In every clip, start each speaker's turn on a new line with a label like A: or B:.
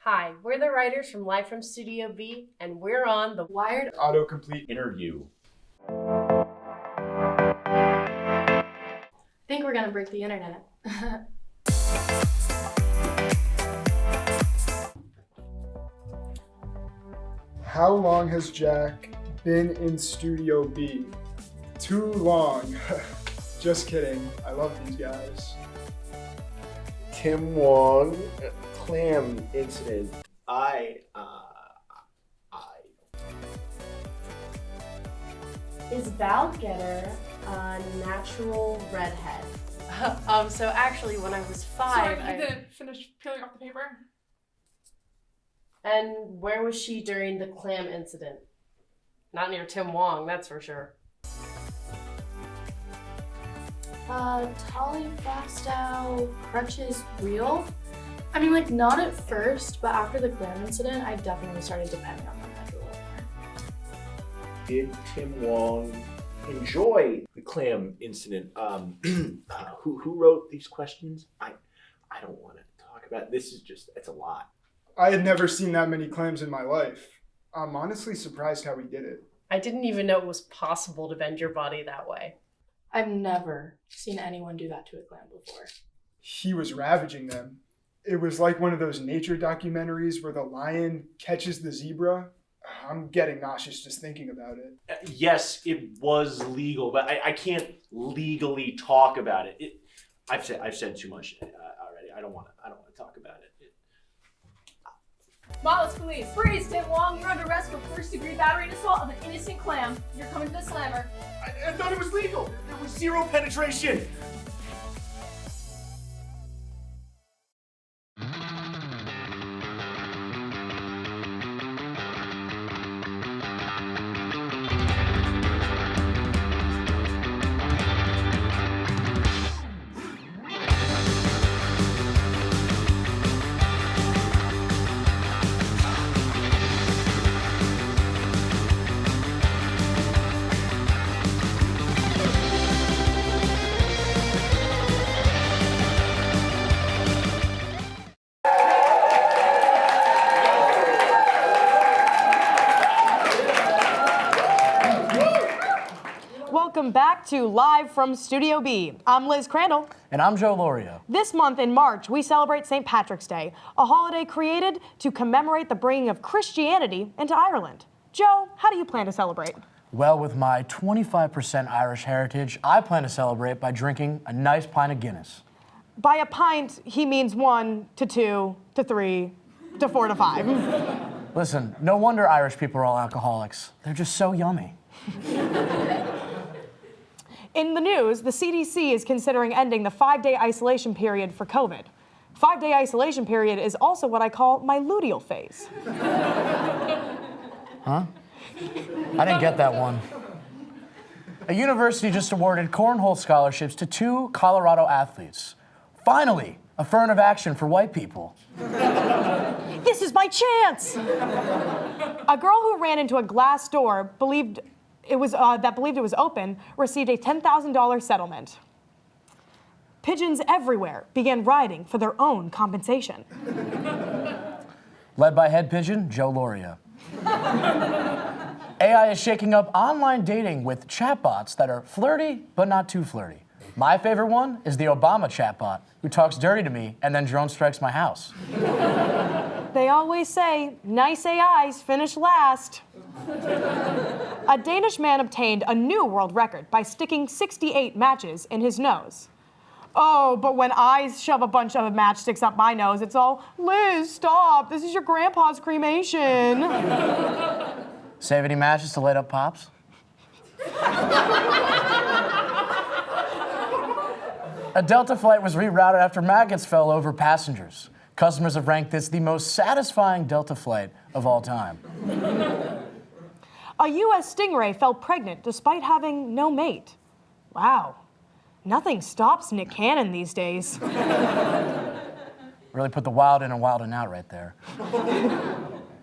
A: Hi, we're the writers from Live from Studio B, and we're on the Wired
B: Autocomplete interview.
C: I think we're gonna break the internet.
B: How long has Jack been in Studio B? Too long. Just kidding. I love these guys.
D: Tim Wong, Clam incident.
A: Is Val Getter a natural redhead? So actually when I was 5,
E: Sorry, you didn't finish peeling off the paper.
A: And where was she during the Clam incident? Not near Tim Wong, that's for sure.
C: Tolly Fastow, crutches real? I mean, like, not at first, but after the Clam incident, I definitely started depending on them a little more.
D: Did Tim Wong enjoy the Clam incident? Who wrote these questions? I don't want to talk about it. This is just, it's a lot.
B: I had never seen that many clams in my life. I'm honestly surprised how he did it.
A: I didn't even know it was possible to bend your body that way.
C: I've never seen anyone do that to a clam before.
B: He was ravaging them. It was like one of those nature documentaries where the lion catches the zebra. I'm getting nauseous just thinking about it.
D: Yes, it was legal, but I can't legally talk about it. I've said too much already. I don't want to talk about it.
E: Mollis police, freeze! Tim Wong, you're under arrest for first-degree battery and assault of an innocent clam. You're coming to the slammer.
D: I thought it was legal. There was zero penetration.
F: Welcome back to Live from Studio B. I'm Liz Crandall.
G: And I'm Joe Lorio.
F: This month in March, we celebrate St. Patrick's Day, a holiday created to commemorate the bringing of Christianity into Ireland. Joe, how do you plan to celebrate?
G: Well, with my 25% Irish heritage, I plan to celebrate by drinking a nice pint of Guinness.
F: By a pint, he means 1 to 2 to 3 to 4 to 5.
G: Listen, no wonder Irish people are all alcoholics. They're just so yummy.
F: In the news, the CDC is considering ending the 5-day isolation period for COVID. 5-day isolation period is also what I call my luteal phase.
G: Huh? I didn't get that one. A university just awarded cornhole scholarships to 2 Colorado athletes. Finally, affirmative action for white people.
F: This is my chance! A girl who ran into a glass door believed it was open received a $10,000 settlement. Pigeons everywhere began rioting for their own compensation.
G: Led by head pigeon, Joe Lorio. AI is shaking up online dating with chatbots that are flirty, but not too flirty. My favorite one is the Obama chatbot, who talks dirty to me and then drone strikes my house.
F: They always say, nice AIs finish last. A Danish man obtained a new world record by sticking 68 matches in his nose. Oh, but when I shove a bunch of matchsticks up my nose, it's all, Liz, stop, this is your grandpa's cremation.
G: Save any matches to light up pops? A Delta flight was rerouted after maggots fell over passengers. Customers have ranked this the most satisfying Delta flight of all time.
F: A U.S. stingray fell pregnant despite having no mate. Wow, nothing stops Nick Cannon these days.
G: Really put the wild in and wilding out right there.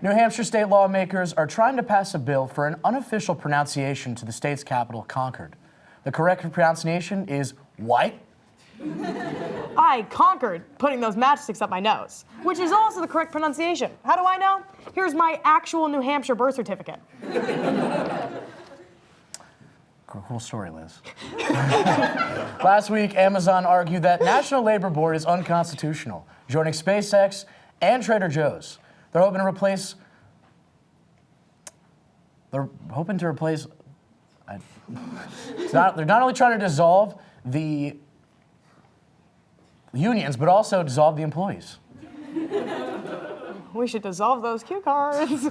G: New Hampshire state lawmakers are trying to pass a bill for an unofficial pronunciation to the state's capital, Concord. The correct pronunciation is white.
F: I conquered putting those matchsticks up my nose, which is also the correct pronunciation. How do I know? Here's my actual New Hampshire birth certificate.
G: Cool story, Liz. Last week, Amazon argued that National Labor Board is unconstitutional, joining SpaceX and Trader Joe's. They're hoping to replace. They're not only trying to dissolve the unions, but also dissolve the employees.
F: We should dissolve those cue cards.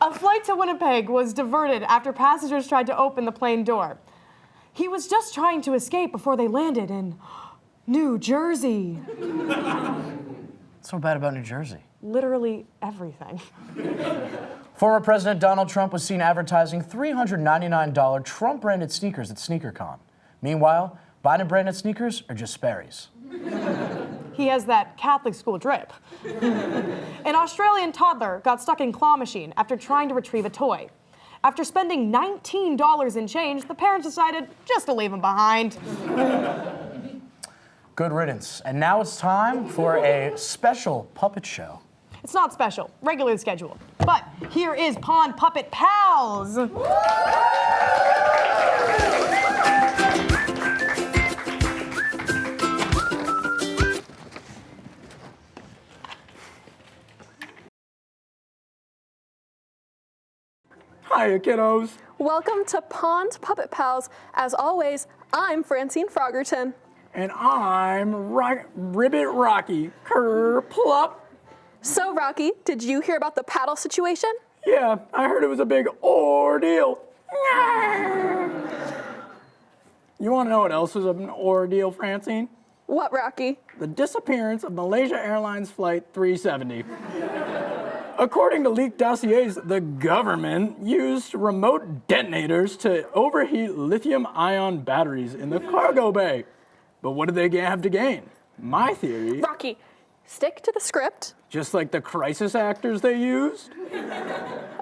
F: A flight to Winnipeg was diverted after passengers tried to open the plane door. He was just trying to escape before they landed in New Jersey.
G: What's so bad about New Jersey?
F: Literally everything.
G: Former President Donald Trump was seen advertising $399 Trump-branded sneakers at SneakerCon. Meanwhile, Biden-branded sneakers are just Sperry's.
F: He has that Catholic school drip. An Australian toddler got stuck in claw machine after trying to retrieve a toy. After spending $19 in change, the parents decided just to leave him behind.
G: Good riddance. And now it's time for a special puppet show.
F: It's not special, regularly scheduled. But here is Pawn Puppet Pals.
H: Hiya, kiddos.
I: Welcome to Pond Puppet Pals. As always, I'm Francine Froggerton.
H: And I'm Ribbit Rocky. Kerplop.
I: So, Rocky, did you hear about the paddle situation?
H: Yeah, I heard it was a big ordeal. You want to know what else was an ordeal, Francine?
I: What, Rocky?
H: The disappearance of Malaysia Airlines Flight 370. According to leaked dossiers, the government used remote detonators to overheat lithium-ion batteries in the cargo bay. But what did they have to gain? My theory...
I: Rocky, stick to the script.
H: Just like the crisis actors they used?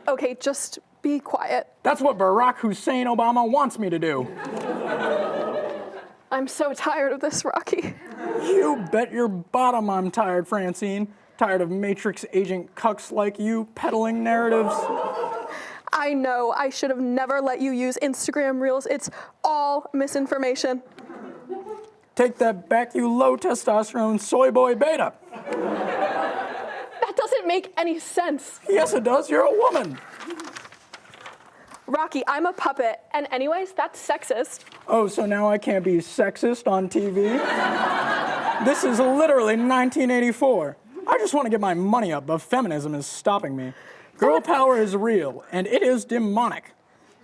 I: Okay, just be quiet.
H: That's what Barack Hussein Obama wants me to do.
I: I'm so tired of this, Rocky.
H: You bet your bottom I'm tired, Francine. Tired of Matrix agent cucks like you peddling narratives.
I: I know, I should have never let you use Instagram Reels. It's all misinformation.
H: Take that back, you low testosterone soy boy beta.
I: That doesn't make any sense.
H: Yes, it does. You're a woman.
I: Rocky, I'm a puppet. And anyways, that's sexist.
H: Oh, so now I can't be sexist on TV? This is literally 1984. I just want to get my money up, but feminism is stopping me. Girl power is real, and it is demonic.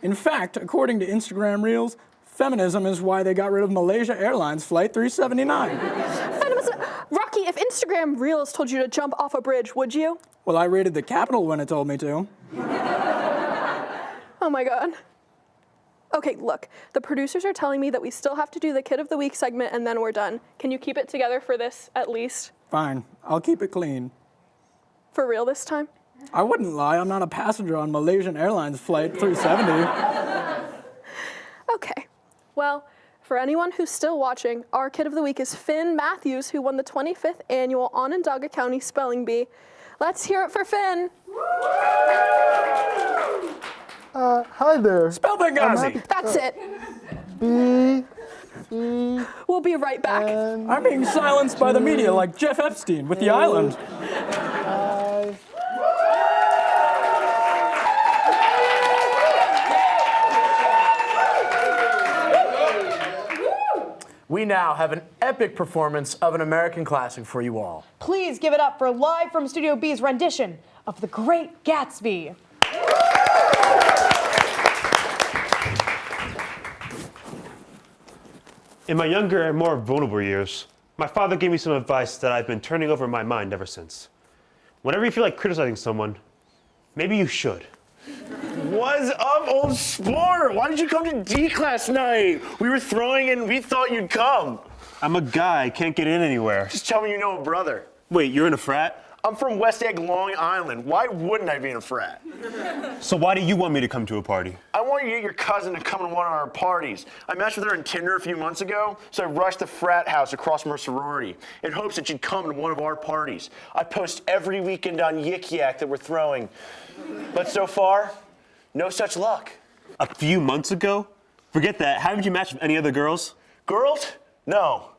H: In fact, according to Instagram Reels, feminism is why they got rid of Malaysia Airlines Flight 379.
I: Feminism. Rocky, if Instagram Reels told you to jump off a bridge, would you?
H: Well, I raided the Capitol when it told me to.
I: Oh my God. Okay, look, the producers are telling me that we still have to do the Kid of the Week segment and then we're done. Can you keep it together for this, at least?
H: Fine, I'll keep it clean.
I: For real this time?
H: I wouldn't lie, I'm not a passenger on Malaysian Airlines Flight 370.
I: Okay, well, for anyone who's still watching, our Kid of the Week is Finn Matthews, who won the 25th annual Onondaga County Spelling Bee. Let's hear it for Finn.
B: Hi there.
H: Spell Benghazi.
I: That's it.
B: B.
I: We'll be right back.
H: I'm being silenced by the media like Jeff Epstein with The Island.
G: We now have an epic performance of an American classic for you all.
F: Please give it up for Live from Studio B's rendition of The Great Gatsby.
J: In my younger and more vulnerable years, my father gave me some advice that I've been turning over in my mind ever since. Whenever you feel like criticizing someone, maybe you should.
D: What's up, old sport? Why did you come to D class night? We were throwing and we thought you'd come.
J: I'm a guy, can't get in anywhere.
D: Just tell me you know a brother.
J: Wait, you're in a frat?
K: I'm from West Egg, Long Island. Why wouldn't I be in a frat?
J: So why do you want me to come to a party?
K: I want you to get your cousin to come to one of our parties. I matched with her on Tinder a few months ago, so I rushed the frat house across from her sorority in hopes that she'd come to one of our parties. I post every weekend on Yik Yak that we're throwing. But so far, no such luck.
J: A few months ago? Forget that. Haven't you matched with any other girls?
K: Girls? No.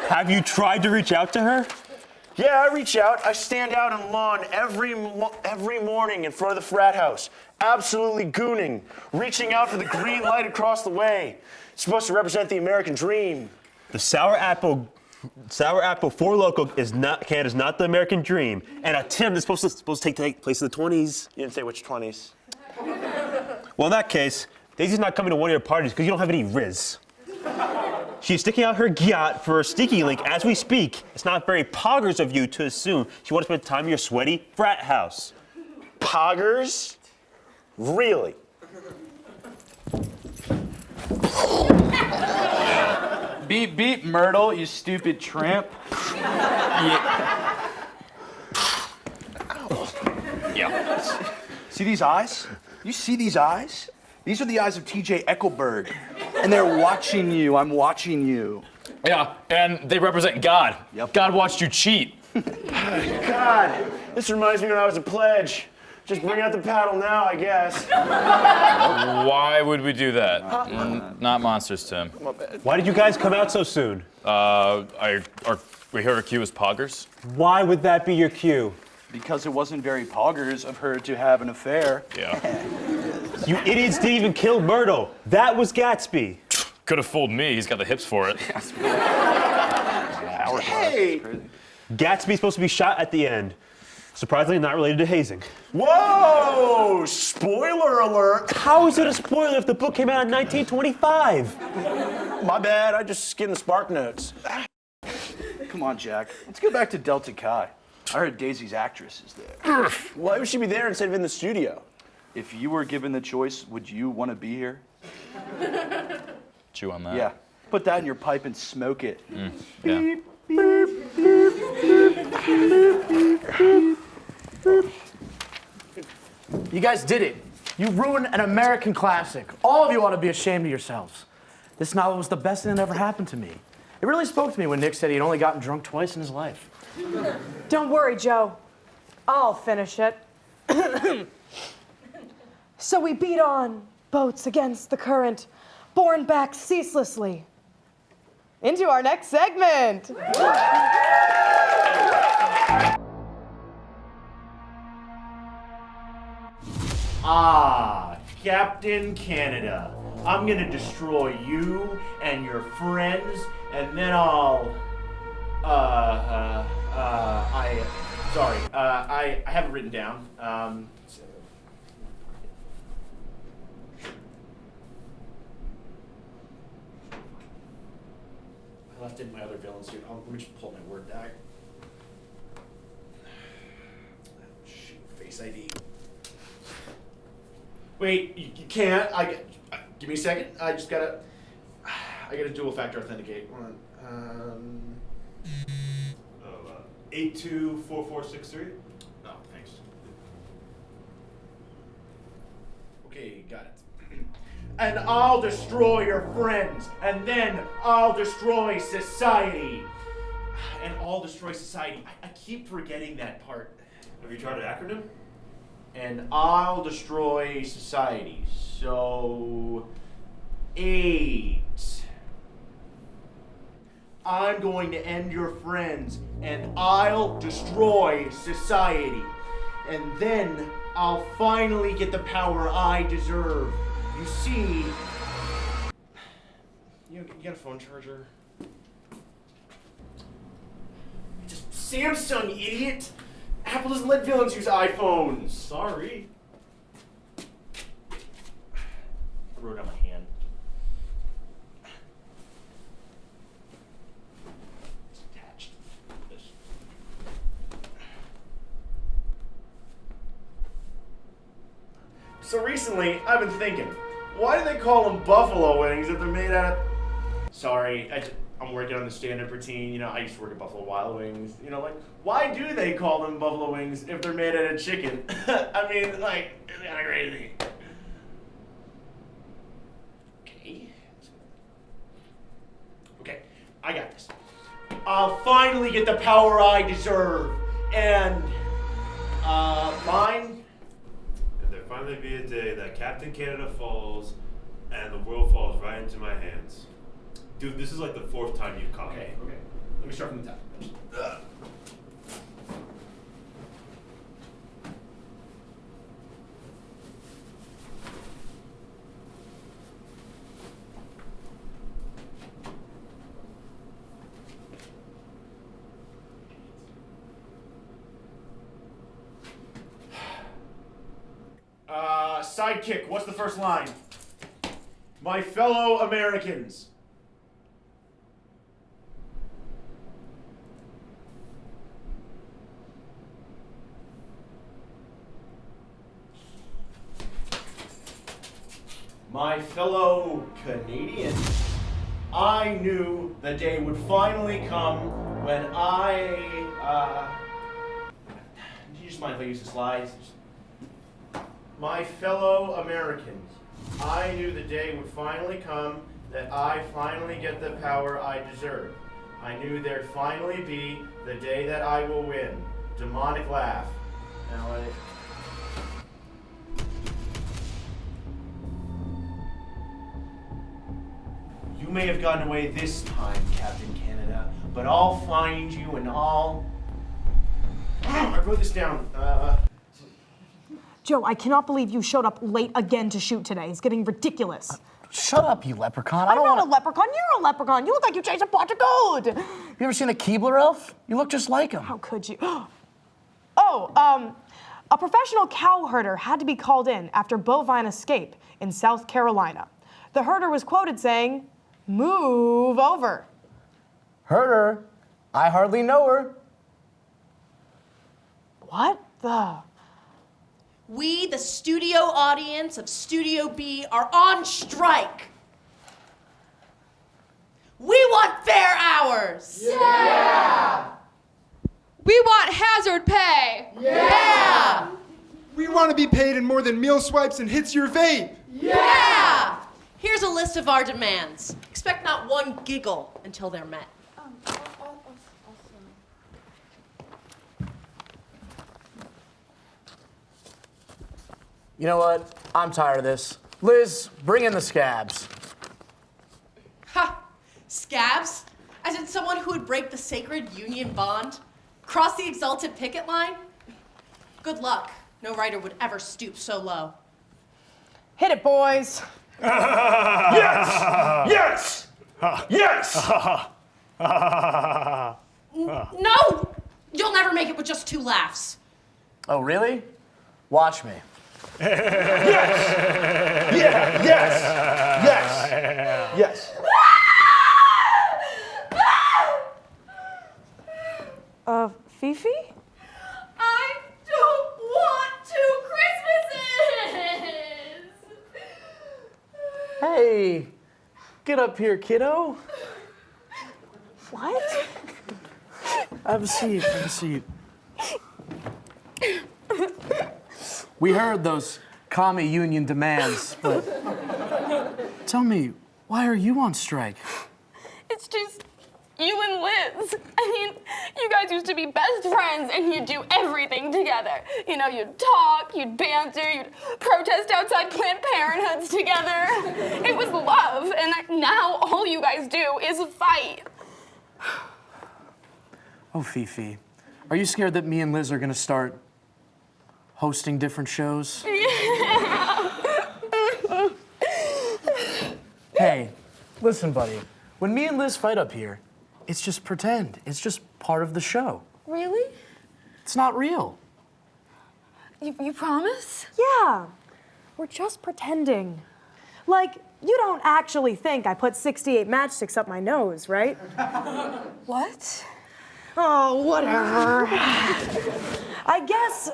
J: Have you tried to reach out to her?
K: Yeah, I reach out. I stand out on lawn every morning in front of the frat house, absolutely gooning, reaching out for the green light across the way. It's supposed to represent the American dream.
J: The Sour Apple 4 Loco is not Canada's not the American dream, and a Tim is supposed to take place in the 20s.
K: You didn't say which 20s.
J: Well, in that case, Daisy's not coming to one of your parties because you don't have any Riz. She's sticking out her gyat for a sticky link as we speak. It's not very poggers of you to assume she wants to spend time in your sweaty frat house.
K: Poggers? Really?
L: Beep, beep, Myrtle, you stupid tramp.
M: Yeah. See these eyes? You see these eyes? These are the eyes of TJ Eckelberg. And they're watching you. I'm watching you.
L: Yeah, and they represent God.
M: Yep.
L: God watched you cheat.
K: God, this reminds me when I was a pledge. Just bring out the paddle now, I guess.
L: Why would we do that? Not monsters, Tim.
J: Why did you guys come out so soon?
L: We heard her cue was poggers.
J: Why would that be your cue?
M: Because it wasn't very poggers of her to have an affair.
L: Yeah.
J: You idiots didn't even kill Myrtle. That was Gatsby.
L: Could have fooled me. He's got the hips for it.
K: Hey!
J: Gatsby's supposed to be shot at the end. Surprisingly not related to hazing.
K: Whoa! Spoiler alert!
J: How is it a spoiler if the book came out in 1925?
K: My bad, I just skimmed the Spark Notes.
M: Come on, Jack. Let's go back to Delta Chi. I heard Daisy's actress is there.
K: Why would she be there instead of in the studio?
M: If you were given the choice, would you want to be here?
L: Chew on that.
M: Yeah. Put that in your pipe and smoke it.
L: Yeah.
G: You guys did it. You ruined an American classic. All of you ought to be ashamed of yourselves. This novel was the best thing that ever happened to me. It really spoke to me when Nick said he'd only gotten drunk twice in his life.
F: Don't worry, Joe. I'll finish it. So we beat on boats against the current, borne back ceaselessly. Into our next segment.
D: Ah, Captain Canada. I'm gonna destroy you and your friends, and then I'll, I have it written down. I left in my other villain suit. Let me just pull my Word back. Shoot, Face ID. Wait, you can't. Give me a second. I gotta dual factor authenticate.
J: 824463.
D: Oh, thanks. Okay, got it. And I'll destroy your friends, and then I'll destroy society. And I'll destroy society. I keep forgetting that part.
J: Have you tried an acronym?
D: And I'll destroy society. So, 8. I'm going to end your friends, and I'll destroy society. And then I'll finally get the power I deserve. You see... You got a phone charger? Just Samsung, idiot! Apple doesn't let villains use iPhones. Sorry. I wrote it on my hand. It's attached. This. So recently, I've been thinking, why do they call them buffalo wings if they're made out of... Sorry, I'm working on the stand-up routine. You know, I used to work at Buffalo Wild Wings. You know, like, why do they call them buffalo wings if they're made out of chicken? I mean, like, it's kind of crazy. Okay, I got this. I'll finally get the power I deserve. And, mine?
N: And there finally be a day that Captain Canada falls and the world falls right into my hands. Dude, this is like the 4th time you've caught me.
D: Okay. Let me start from the top. Sidekick, what's the first line? My fellow Americans. My fellow Canadians. I knew the day would finally come when do you just mind if I use the slides? My fellow Americans, I knew the day would finally come that I finally get the power I deserve. I knew there'd finally be the day that I will win. Demonic laugh. Now you may have gotten away this time, Captain Canada, but I'll find you and I'll... I wrote this down.
F: Joe, I cannot believe you showed up late again to shoot today. It's getting ridiculous.
G: Shut up, you leprechaun.
F: I'm not a leprechaun. You're a leprechaun. You look like you chased a pot of gold.
G: You ever seen a Keebler elf? You look just like him.
F: How could you? A professional cow herder had to be called in after bovine escape in South Carolina. The herder was quoted saying, "Move over."
G: Herder, I hardly know her.
F: What the?
A: We, the studio audience of Studio B, are on strike. We want fair hours.
E: Yeah! We want hazard pay.
A: Yeah!
B: We want to be paid in more than meal swipes and hits your vape.
A: Yeah! Here's a list of our demands. Expect not one giggle until they're met.
G: You know what? I'm tired of this. Liz, bring in the scabs.
A: Ha! Scabs? As in someone who would break the sacred union bond? Cross the exalted picket line? Good luck. No writer would ever stoop so low.
F: Hit it, boys.
K: Yes! Yes!
A: No! You'll never make it with just 2 laughs.
G: Oh, really? Watch me.
K: Yes! Yeah, yes! Yes! Yes!
F: Fifi?
E: I don't want 2 Christmases!
G: Hey, get up here, kiddo.
F: What?
G: Have a seat, have a seat. We heard those commie union demands, but tell me, why are you on strike?
O: It's just you and Liz. I mean, you guys used to be best friends and you'd do everything together. You know, you'd talk, you'd banter, you'd protest outside Planned Parenthoods together. It was love, and now all you guys do is fight.
G: Oh, Fifi, are you scared that me and Liz are gonna start hosting different shows?
O: Yeah.
G: Hey, listen, buddy. When me and Liz fight up here, it's just pretend. It's just part of the show.
O: Really?
G: It's not real.
O: You promise?
F: Yeah. We're just pretending. Like, you don't actually think I put 68 matchsticks up my nose, right?
O: What?
F: Oh, whatever. I guess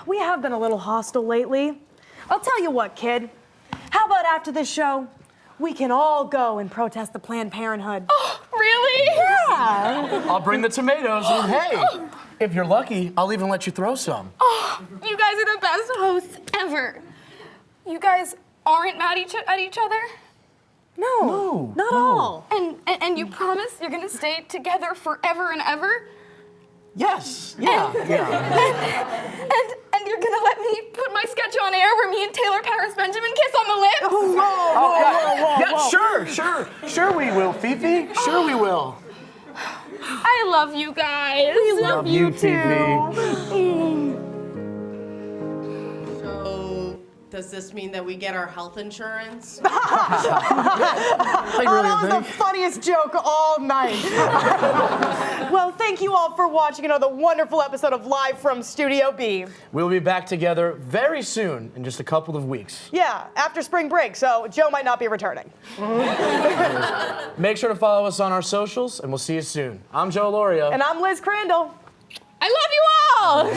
F: we have been a little hostile lately. I'll tell you what, kid. How about after this show, we can all go and protest the Planned Parenthood?
O: Oh, really?
F: Yeah.
G: I'll bring the tomatoes, and hey, if you're lucky, I'll even let you throw some.
O: Oh, you guys are the best hosts ever. You guys aren't mad at each other?
F: No, not all.
O: And you promise you're gonna stay together forever and ever?
G: Yes. Yeah.
O: And you're gonna let me put my sketch on air where me and Taylor Paris Benjamin kiss on the lips?
G: Sure we will, Fifi. Sure we will.
O: I love you guys.
F: We love you too.
A: So, does this mean that we get our health insurance?
F: That was the funniest joke all night. Well, thank you all for watching another wonderful episode of Live from Studio B.
G: We'll be back together very soon, in just a couple of weeks.
F: Yeah, after spring break, so Joe might not be returning.
G: Make sure to follow us on our socials, and we'll see you soon. I'm Joe Loria.
F: And I'm Liz Crandall.
O: I love you all!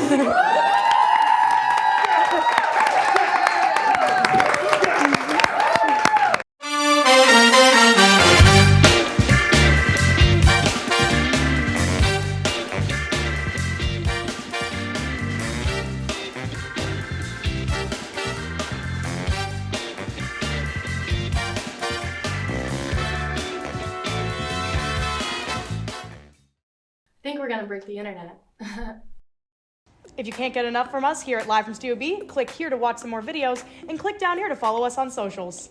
C: I think we're gonna break the internet.
F: If you can't get enough from us here at Live from Studio B, click here to watch some more videos, and click down here to follow us on socials.